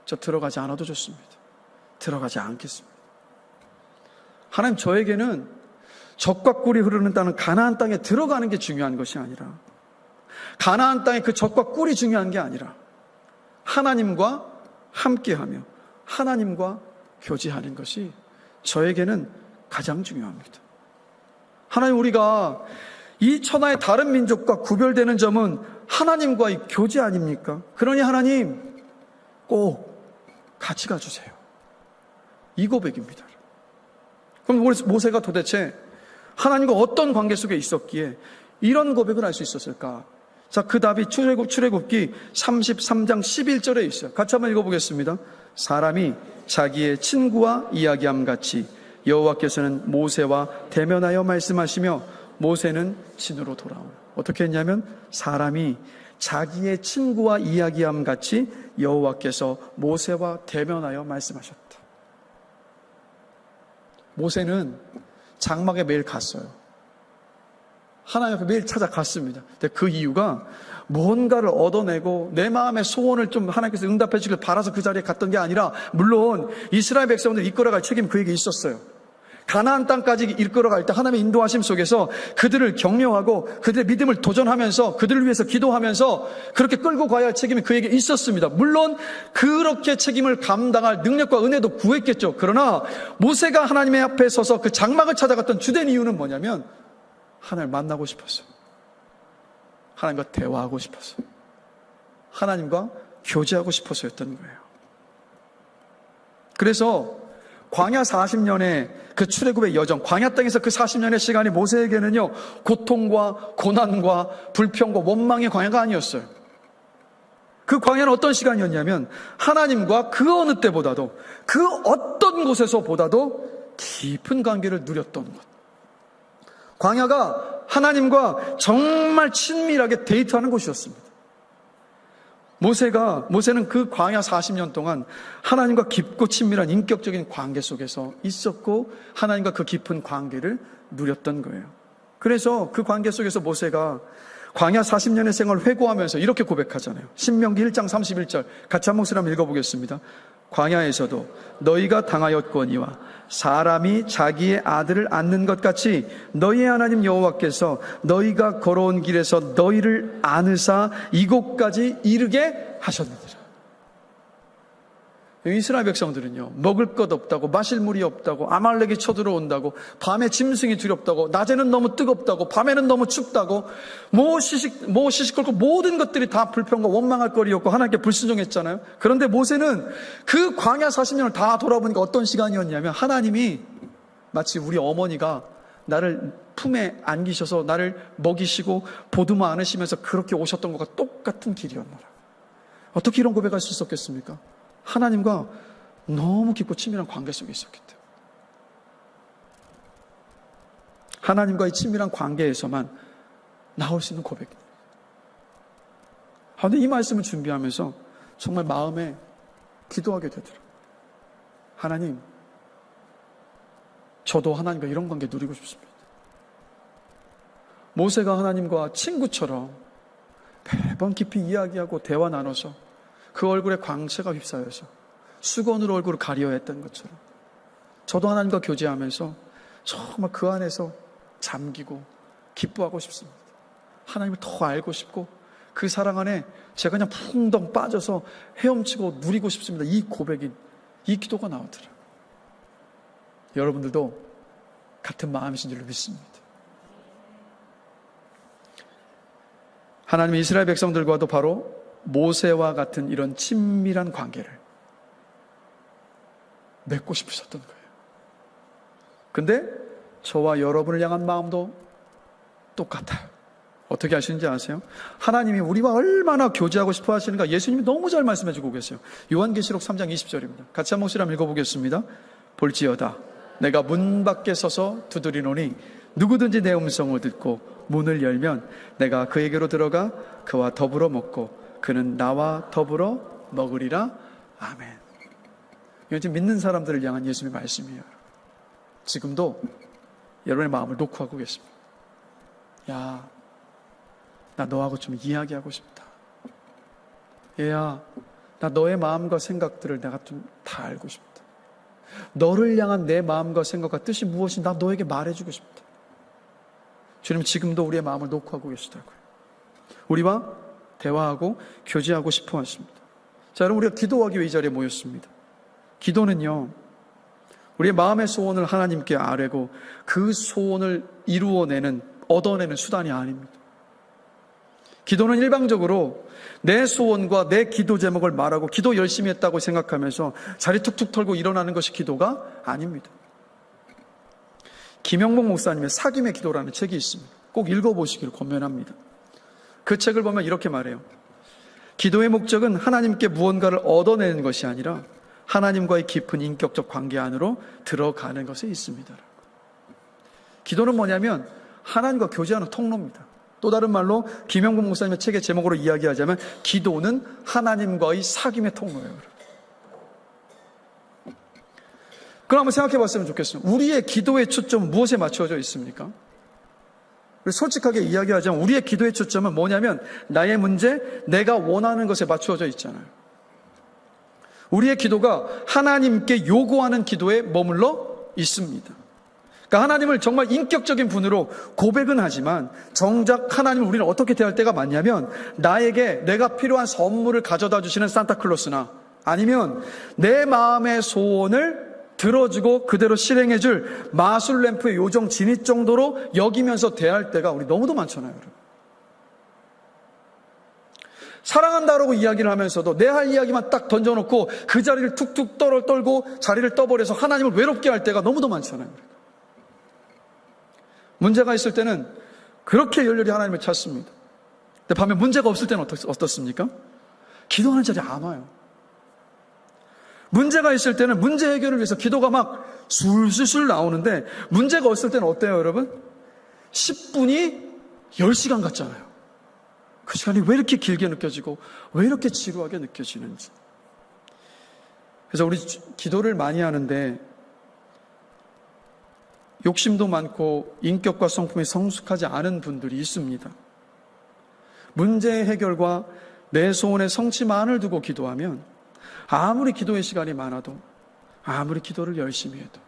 저 들어가지 않아도 좋습니다. 들어가지 않겠습니다. 하나님, 저에게는 젖과 꿀이 흐르는 땅은 가나안 땅에 들어가는 게 중요한 것이 아니라, 가나안 땅에 그 젖과 꿀이 중요한 게 아니라 하나님과 함께하며 하나님과 교제하는 것이 저에게는 가장 중요합니다. 하나님, 우리가 이 천하의 다른 민족과 구별되는 점은 하나님과의 교제 아닙니까? 그러니 하나님, 꼭 같이 가주세요. 이 고백입니다. 그럼 모세가 도대체 하나님과 어떤 관계 속에 있었기에 이런 고백을 할 수 있었을까? 자, 그 답이 출애굽기 33장 11절에 있어요. 같이 한번 읽어보겠습니다. 사람이 자기의 친구와 이야기함 같이 여호와께서는 모세와 대면하여 말씀하시며 모세는 진으로 돌아오라. 어떻게 했냐면 사람이 자기의 친구와 이야기함 같이 여호와께서 모세와 대면하여 말씀하셨다. 모세는 장막에 매일 갔어요. 하나님 앞에 매일 찾아갔습니다. 근데 그 이유가 뭔가를 얻어내고 내 마음의 소원을 좀 하나님께서 응답해 주길 바라서 그 자리에 갔던 게 아니라, 물론 이스라엘 백성들 이끌어갈 책임이 그에게 있었어요. 가나안 땅까지 이끌어갈 때 하나님의 인도하심 속에서 그들을 격려하고 그들의 믿음을 도전하면서 그들을 위해서 기도하면서 그렇게 끌고 가야 할 책임이 그에게 있었습니다. 물론 그렇게 책임을 감당할 능력과 은혜도 구했겠죠. 그러나 모세가 하나님의 앞에 서서 그 장막을 찾아갔던 주된 이유는 뭐냐면 하나님을 만나고 싶었어요. 하나님과 대화하고 싶었어요. 하나님과 교제하고 싶어서였던 거예요. 그래서 광야 40년의 그 출애굽의 여정, 광야 땅에서 그 40년의 시간이 모세에게는요, 고통과 고난과 불평과 원망의 광야가 아니었어요. 그 광야는 어떤 시간이었냐면 하나님과 그 어느 때보다도 그 어떤 곳에서보다도 깊은 관계를 누렸던 것. 광야가 하나님과 정말 친밀하게 데이트하는 곳이었습니다. 모세는 그 광야 40년 동안 하나님과 깊고 친밀한 인격적인 관계 속에서 있었고 하나님과 그 깊은 관계를 누렸던 거예요. 그래서 그 관계 속에서 모세가 광야 40년의 생활을 회고하면서 이렇게 고백하잖아요. 신명기 1장 31절 같이 한 목소리 한번 읽어보겠습니다. 광야에서도 너희가 당하였거니와 사람이 자기의 아들을 안는 것 같이 너희의 하나님 여호와께서 너희가 걸어온 길에서 너희를 안으사 이곳까지 이르게 하셨느니라. 이스라엘 백성들은요, 먹을 것 없다고, 마실 물이 없다고, 아말렉이 쳐들어온다고, 밤에 짐승이 두렵다고, 낮에는 너무 뜨겁다고, 밤에는 너무 춥다고, 시시콜콜 모든 것들이 다 불평과 원망할 거리였고 하나님께 불순종했잖아요. 그런데 모세는 그 광야 40년을 다 돌아보니까 어떤 시간이었냐면 하나님이 마치 우리 어머니가 나를 품에 안기셔서 나를 먹이시고 보듬어 안으시면서 그렇게 오셨던 것과 똑같은 길이었노라. 어떻게 이런 고백할 수 있었겠습니까? 하나님과 너무 깊고 친밀한 관계 속에 있었기 때문에. 하나님과의 친밀한 관계에서만 나올 수 있는 고백입니다. 그런데 이 말씀을 준비하면서 정말 마음에 기도하게 되더라고요. 하나님, 저도 하나님과 이런 관계 누리고 싶습니다. 모세가 하나님과 친구처럼 매번 깊이 이야기하고 대화 나눠서 그 얼굴에 광채가 휩싸여서 수건으로 얼굴을 가려야 했던 것처럼 저도 하나님과 교제하면서 정말 그 안에서 잠기고 기뻐하고 싶습니다. 하나님을 더 알고 싶고 그 사랑 안에 제가 그냥 풍덩 빠져서 헤엄치고 누리고 싶습니다. 이 고백이, 이 기도가 나오더라고요. 여러분들도 같은 마음이신 줄로 믿습니다. 하나님은 이스라엘 백성들과도 바로 모세와 같은 이런 친밀한 관계를 맺고 싶으셨던 거예요. 근데 저와 여러분을 향한 마음도 똑같아요. 어떻게 하시는지 아세요? 하나님이 우리와 얼마나 교제하고 싶어 하시는가 예수님이 너무 잘 말씀해 주고 계세요. 요한계시록 3장 20절입니다. 같이 한 목소리 한번 읽어보겠습니다. 볼지어다 내가 문 밖에 서서 두드리노니 누구든지 내 음성을 듣고 문을 열면 내가 그에게로 들어가 그와 더불어 먹고 그는 나와 더불어 먹으리라. 아멘. 이건 지금 믿는 사람들을 향한 예수님의 말씀이에요. 지금도 여러분의 마음을 놓고 하고 계십니다. 야, 나 너하고 좀 이야기하고 싶다. 얘야, 나 너의 마음과 생각들을 내가 좀 다 알고 싶다. 너를 향한 내 마음과 생각과 뜻이 무엇인지 나 너에게 말해주고 싶다. 주님 지금도 우리의 마음을 놓고 하고 계시다고요. 우리와 대화하고 교제하고 싶어 하십니다. 자, 여러분 우리가 기도하기 위해 이 자리에 모였습니다. 기도는요, 우리의 마음의 소원을 하나님께 아뢰고 그 소원을 이루어내는, 얻어내는 수단이 아닙니다. 기도는 일방적으로 내 소원과 내 기도 제목을 말하고 기도 열심히 했다고 생각하면서 자리 툭툭 털고 일어나는 것이 기도가 아닙니다. 김영목 목사님의 사귐의 기도라는 책이 있습니다. 꼭 읽어보시기를 권면합니다. 그 책을 보면 이렇게 말해요. 기도의 목적은 하나님께 무언가를 얻어내는 것이 아니라 하나님과의 깊은 인격적 관계 안으로 들어가는 것에 있습니다. 기도는 뭐냐면 하나님과 교제하는 통로입니다. 또 다른 말로 김영국 목사님의 책의 제목으로 이야기하자면 기도는 하나님과의 사귐의 통로예요. 그럼 한번 생각해 봤으면 좋겠습니다. 우리의 기도의 초점은 무엇에 맞춰져 있습니까? 솔직하게 이야기하자면 우리의 기도의 초점은 뭐냐면 나의 문제, 내가 원하는 것에 맞추어져 있잖아요. 우리의 기도가 하나님께 요구하는 기도에 머물러 있습니다. 그러니까 하나님을 정말 인격적인 분으로 고백은 하지만 정작 하나님을 우리는 어떻게 대할 때가 많냐면 나에게 내가 필요한 선물을 가져다 주시는 산타클로스나 아니면 내 마음의 소원을 들어주고 그대로 실행해줄 마술램프의 요정 지니 정도로 여기면서 대할 때가 우리 너무도 많잖아요, 여러분. 사랑한다라고 이야기를 하면서도 내 할 이야기만 딱 던져놓고 그 자리를 툭툭 떨고 자리를 떠버려서 하나님을 외롭게 할 때가 너무도 많잖아요. 문제가 있을 때는 그렇게 열렬히 하나님을 찾습니다. 근데 반면 문제가 없을 때는 어떻습니까? 기도하는 자리에 안 와요. 문제가 있을 때는 문제 해결을 위해서 기도가 막 술술술 나오는데 문제가 없을 때는 어때요, 여러분? 10분이 10시간 같잖아요. 그 시간이 왜 이렇게 길게 느껴지고 왜 이렇게 지루하게 느껴지는지. 그래서 우리 기도를 많이 하는데 욕심도 많고 인격과 성품이 성숙하지 않은 분들이 있습니다. 문제 해결과 내 소원의 성취만을 두고 기도하면 아무리 기도의 시간이 많아도 아무리 기도를 열심히 해도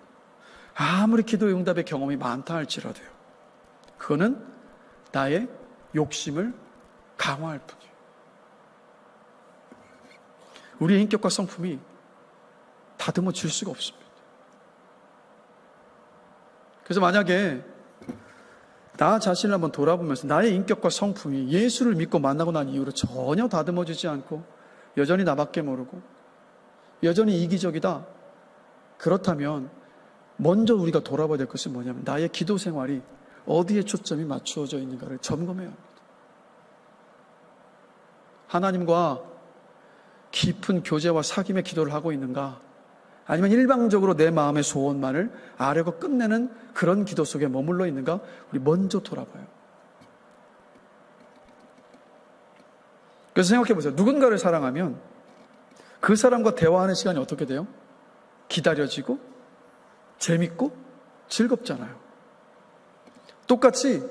아무리 기도의 응답의 경험이 많다 할지라도요, 그거는 나의 욕심을 강화할 뿐이에요. 우리의 인격과 성품이 다듬어질 수가 없습니다. 그래서 만약에 나 자신을 한번 돌아보면서 나의 인격과 성품이 예수를 믿고 만나고 난 이후로 전혀 다듬어지지 않고 여전히 나밖에 모르고 여전히 이기적이다, 그렇다면 먼저 우리가 돌아봐야 될 것은 뭐냐면 나의 기도 생활이 어디에 초점이 맞추어져 있는가를 점검해야 합니다. 하나님과 깊은 교제와 사귐의 기도를 하고 있는가, 아니면 일방적으로 내 마음의 소원만을 아뢰고 끝내는 그런 기도 속에 머물러 있는가, 우리 먼저 돌아봐요. 그래서 생각해 보세요. 누군가를 사랑하면 그 사람과 대화하는 시간이 어떻게 돼요? 기다려지고 재밌고 즐겁잖아요. 똑같이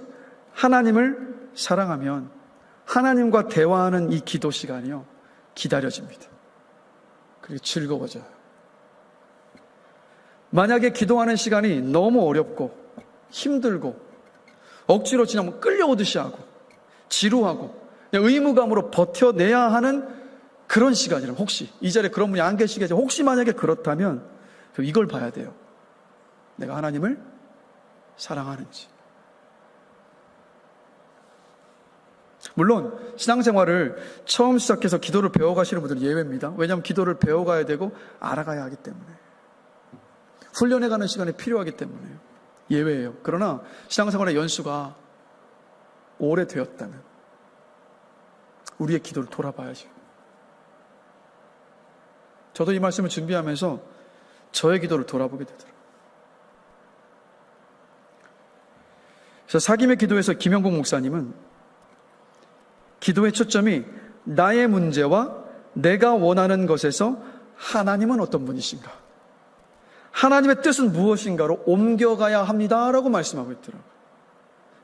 하나님을 사랑하면 하나님과 대화하는 이 기도 시간이요, 기다려집니다. 그리고 즐거워져요. 만약에 기도하는 시간이 너무 어렵고 힘들고 억지로 지나면 끌려오듯이 하고 지루하고 그냥 의무감으로 버텨내야 하는 그런 시간이라면, 혹시 이 자리에 그런 분이 안 계시겠죠. 혹시 만약에 그렇다면 그럼 이걸 봐야 돼요. 내가 하나님을 사랑하는지. 물론 신앙생활을 처음 시작해서 기도를 배워가시는 분들은 예외입니다. 왜냐하면 기도를 배워가야 되고 알아가야 하기 때문에, 훈련해가는 시간이 필요하기 때문에 예외예요. 그러나 신앙생활의 연수가 오래되었다면 우리의 기도를 돌아봐야죠. 저도 이 말씀을 준비하면서 저의 기도를 돌아보게 되더라고요. 그래서 사귐의 기도에서 김영국 목사님은 기도의 초점이 나의 문제와 내가 원하는 것에서 하나님은 어떤 분이신가, 하나님의 뜻은 무엇인가로 옮겨가야 합니다라고 말씀하고 있더라고요.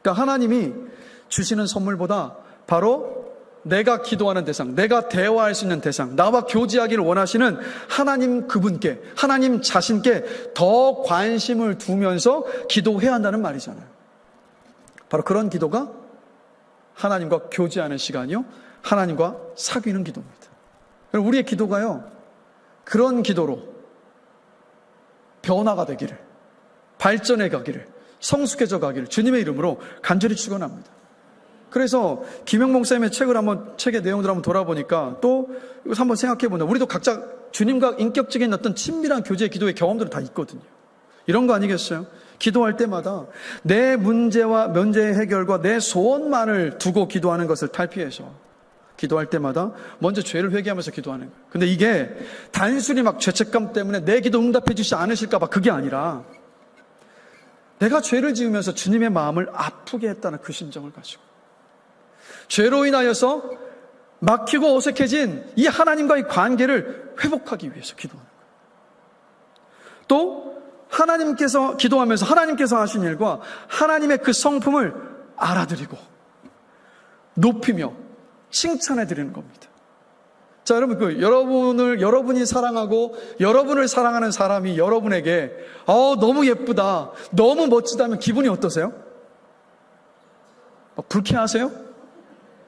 그러니까 하나님이 주시는 선물보다 바로 내가 기도하는 대상, 내가 대화할 수 있는 대상, 나와 교제하기를 원하시는 하나님 그분께, 하나님 자신께 더 관심을 두면서 기도해야 한다는 말이잖아요. 바로 그런 기도가 하나님과 교제하는 시간이요, 하나님과 사귀는 기도입니다. 우리의 기도가요, 그런 기도로 변화가 되기를, 발전해 가기를, 성숙해져 가기를 주님의 이름으로 간절히 축원합니다. 그래서 김영봉 목사님의 책의 내용들을 한번 돌아보니까 또 이거 한번 생각해 보면 우리도 각자 주님과 인격적인 어떤 친밀한 교제, 기도의 경험들은 다 있거든요. 이런 거 아니겠어요? 기도할 때마다 내 문제와 문제 해결과 내 소원만을 두고 기도하는 것을 탈피해서 기도할 때마다 먼저 죄를 회개하면서 기도하는 거예요. 근데 이게 단순히 막 죄책감 때문에 내 기도 응답해 주시지 않으실까 봐 그게 아니라 내가 죄를 지으면서 주님의 마음을 아프게 했다는 그 심정을 가지고 죄로 인하여서 막히고 어색해진 이 하나님과의 관계를 회복하기 위해서 기도하는 거예요. 또 하나님께서 기도하면서 하나님께서 하신 일과 하나님의 그 성품을 알아드리고 높이며 칭찬해 드리는 겁니다. 자, 여러분, 여러분이 사랑하고 여러분을 사랑하는 사람이 여러분에게 너무 예쁘다, 너무 멋지다면 기분이 어떠세요? 불쾌하세요?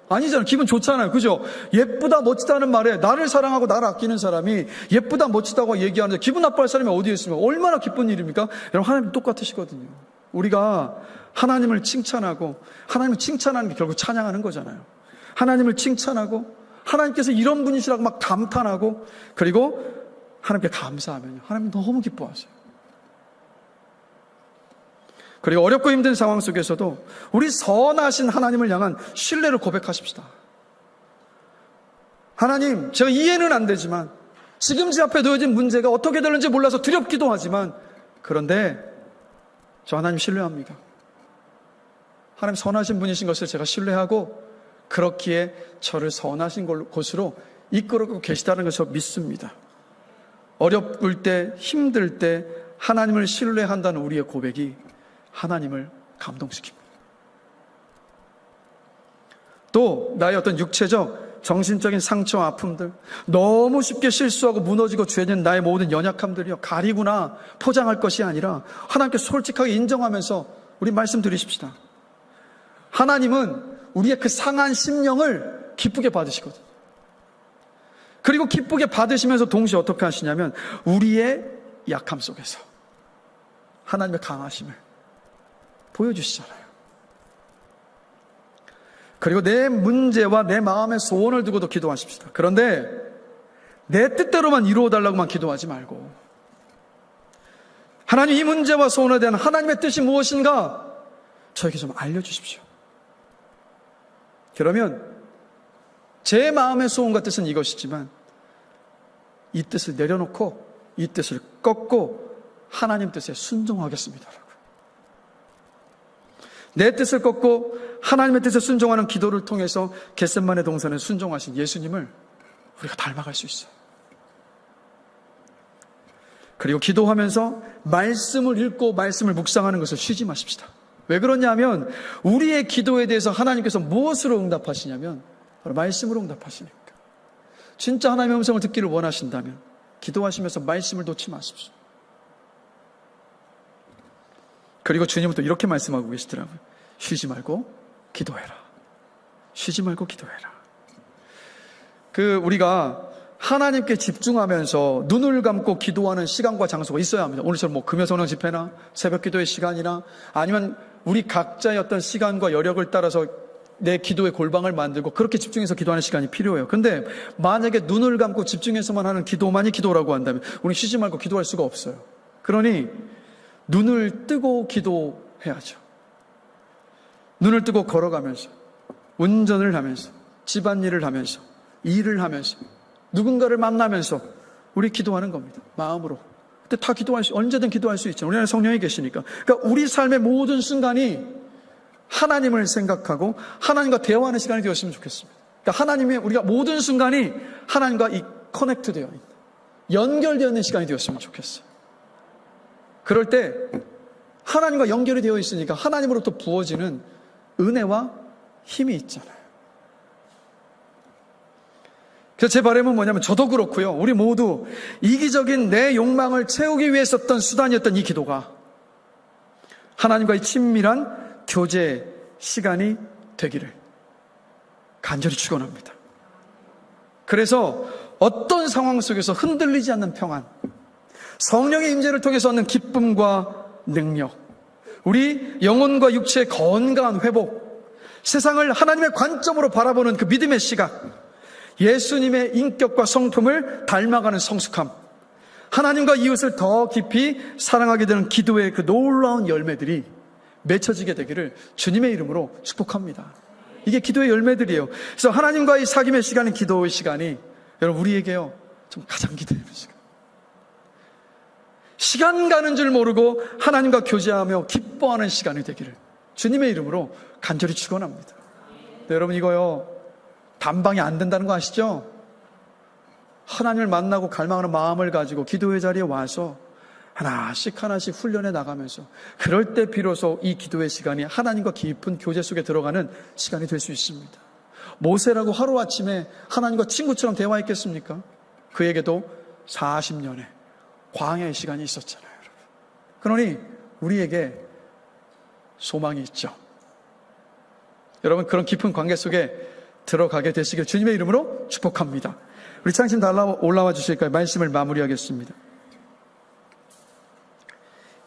아니잖아요. 기분 좋잖아요. 그죠? 예쁘다, 멋지다는 말에 나를 사랑하고 나를 아끼는 사람이 예쁘다, 멋지다고 얘기하는데 기분 나빠할 사람이 어디에 있으면 얼마나 기쁜 일입니까? 여러분, 하나님 똑같으시거든요. 우리가 하나님을 칭찬하고, 하나님을 칭찬하는 게 결국 찬양하는 거잖아요. 하나님을 칭찬하고, 하나님께서 이런 분이시라고 막 감탄하고, 그리고 하나님께 감사하면요, 하나님 너무 기뻐하세요. 그리고 어렵고 힘든 상황 속에서도 우리 선하신 하나님을 향한 신뢰를 고백하십시다. 하나님, 제가 이해는 안 되지만, 지금 제 앞에 놓여진 문제가 어떻게 되는지 몰라서 두렵기도 하지만, 그런데 저 하나님 신뢰합니다. 하나님 선하신 분이신 것을 제가 신뢰하고, 그렇기에 저를 선하신 곳으로 이끌어가고 계시다는 것을 믿습니다. 어려울 때, 힘들 때 하나님을 신뢰한다는 우리의 고백이 하나님을 감동시킵니다. 또 나의 어떤 육체적, 정신적인 상처와 아픔들, 너무 쉽게 실수하고 무너지고 죄는 나의 모든 연약함들이요, 가리구나 포장할 것이 아니라 하나님께 솔직하게 인정하면서 우리 말씀드리십시다. 하나님은 우리의 그 상한 심령을 기쁘게 받으시거든요. 그리고 기쁘게 받으시면서 동시에 어떻게 하시냐면 우리의 약함 속에서 하나님의 강하심을 보여주시잖아요. 그리고 내 문제와 내 마음의 소원을 두고도 기도하십시다. 그런데 내 뜻대로만 이루어달라고만 기도하지 말고, 하나님, 이 문제와 소원에 대한 하나님의 뜻이 무엇인가 저에게 좀 알려주십시오. 그러면 제 마음의 소원과 뜻은 이것이지만 이 뜻을 내려놓고 이 뜻을 꺾고 하나님 뜻에 순종하겠습니다. 내 뜻을 꺾고 하나님의 뜻에 순종하는 기도를 통해서 겟세마네 동산에 순종하신 예수님을 우리가 닮아갈 수 있어요. 그리고 기도하면서 말씀을 읽고 말씀을 묵상하는 것을 쉬지 마십시다. 왜 그러냐면 우리의 기도에 대해서 하나님께서 무엇으로 응답하시냐면 바로 말씀으로 응답하시니까. 진짜 하나님의 음성을 듣기를 원하신다면 기도하시면서 말씀을 놓지 마십시오. 그리고 주님은 또 이렇게 말씀하고 계시더라고요. 쉬지 말고 기도해라. 쉬지 말고 기도해라. 우리가 하나님께 집중하면서 눈을 감고 기도하는 시간과 장소가 있어야 합니다. 오늘처럼 금요성령 집회나 새벽 기도의 시간이나 아니면 우리 각자의 어떤 시간과 여력을 따라서 내 기도의 골방을 만들고 그렇게 집중해서 기도하는 시간이 필요해요. 근데 만약에 눈을 감고 집중해서만 하는 기도만이 기도라고 한다면 우리 쉬지 말고 기도할 수가 없어요. 그러니 눈을 뜨고 기도해야죠. 눈을 뜨고 걸어가면서, 운전을 하면서, 집안일을 하면서, 일을 하면서, 누군가를 만나면서 우리 기도하는 겁니다. 마음으로. 근데 다 언제든 기도할 수 있죠. 우리 안에 성령이 계시니까. 그러니까 우리 삶의 모든 순간이 하나님을 생각하고 하나님과 대화하는 시간이 되었으면 좋겠습니다. 그러니까 우리가 모든 순간이 하나님과 커넥트 되어 있는, 연결되어 있는 시간이 되었으면 좋겠어요. 그럴 때 하나님과 연결이 되어 있으니까 하나님으로부터 부어지는 은혜와 힘이 있잖아요. 그래서 제 바람은 뭐냐면 저도 그렇고요. 우리 모두 이기적인 내 욕망을 채우기 위해 썼던 수단이었던 이 기도가 하나님과의 친밀한 교제 시간이 되기를 간절히 축원합니다. 그래서 어떤 상황 속에서 흔들리지 않는 평안, 성령의 임재를 통해서 얻는 기쁨과 능력, 우리 영혼과 육체의 건강한 회복, 세상을 하나님의 관점으로 바라보는 그 믿음의 시각, 예수님의 인격과 성품을 닮아가는 성숙함, 하나님과 이웃을 더 깊이 사랑하게 되는 기도의 그 놀라운 열매들이 맺혀지게 되기를 주님의 이름으로 축복합니다. 이게 기도의 열매들이에요. 그래서 하나님과의 사귐의 시간인 기도의 시간이 여러분 우리에게요 좀 가장 기대되는 시간 가는 줄 모르고 하나님과 교제하며 기뻐하는 시간이 되기를 주님의 이름으로 간절히 축원합니다. 네, 여러분 이거요 단방에 안 된다는 거 아시죠? 하나님을 만나고 갈망하는 마음을 가지고 기도의 자리에 와서 하나씩 훈련해 나가면서 그럴 때 비로소 이 기도의 시간이 하나님과 깊은 교제 속에 들어가는 시간이 될 수 있습니다. 모세라고 하루아침에 하나님과 친구처럼 대화했겠습니까? 그에게도 40년의 광야의 시간이 있었잖아요, 여러분. 그러니 우리에게 소망이 있죠. 여러분, 그런 깊은 관계 속에 들어가게 되시길 주님의 이름으로 축복합니다. 우리 창심 다 올라와 주실까요? 말씀을 마무리하겠습니다.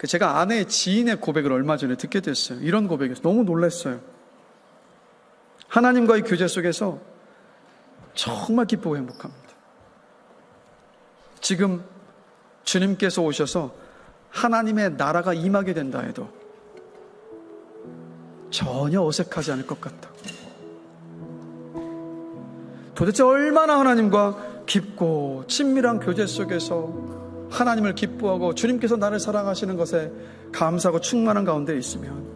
제가 아내의 지인의 고백을 얼마 전에 듣게 됐어요. 이런 고백이었어요. 너무 놀랐어요. 하나님과의 교제 속에서 정말 기쁘고 행복합니다. 지금 주님께서 오셔서 하나님의 나라가 임하게 된다 해도 전혀 어색하지 않을 것 같다. 도대체 얼마나 하나님과 깊고 친밀한 교제 속에서 하나님을 기뻐하고 주님께서 나를 사랑하시는 것에 감사하고 충만한 가운데 있으면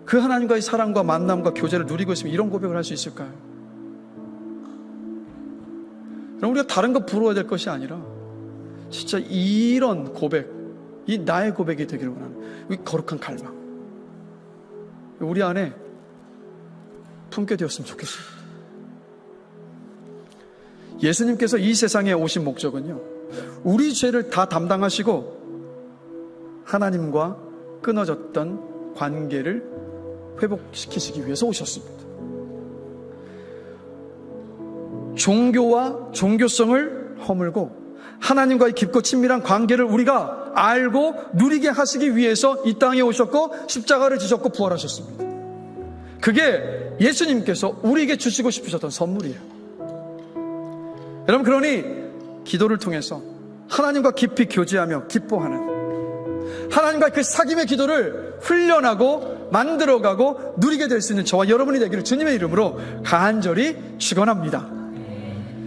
그 하나님과의 사랑과 만남과 교제를 누리고 있으면 이런 고백을 할 수 있을까요? 그럼 우리가 다른 거 부러워야 될 것이 아니라 진짜 이런 고백, 이 나의 고백이 되기를 원하는 이 거룩한 갈망, 우리 안에 품게 되었으면 좋겠습니다. 예수님께서 이 세상에 오신 목적은요, 우리 죄를 다 담당하시고 하나님과 끊어졌던 관계를 회복시키시기 위해서 오셨습니다. 종교와 종교성을 허물고 하나님과의 깊고 친밀한 관계를 우리가 알고 누리게 하시기 위해서 이 땅에 오셨고 십자가를 지셨고 부활하셨습니다. 그게 예수님께서 우리에게 주시고 싶으셨던 선물이에요. 여러분, 그러니 기도를 통해서 하나님과 깊이 교제하며 기뻐하는 하나님과 그 사귐의 기도를 훈련하고 만들어가고 누리게 될 수 있는 저와 여러분이 되기를 주님의 이름으로 간절히 축원합니다.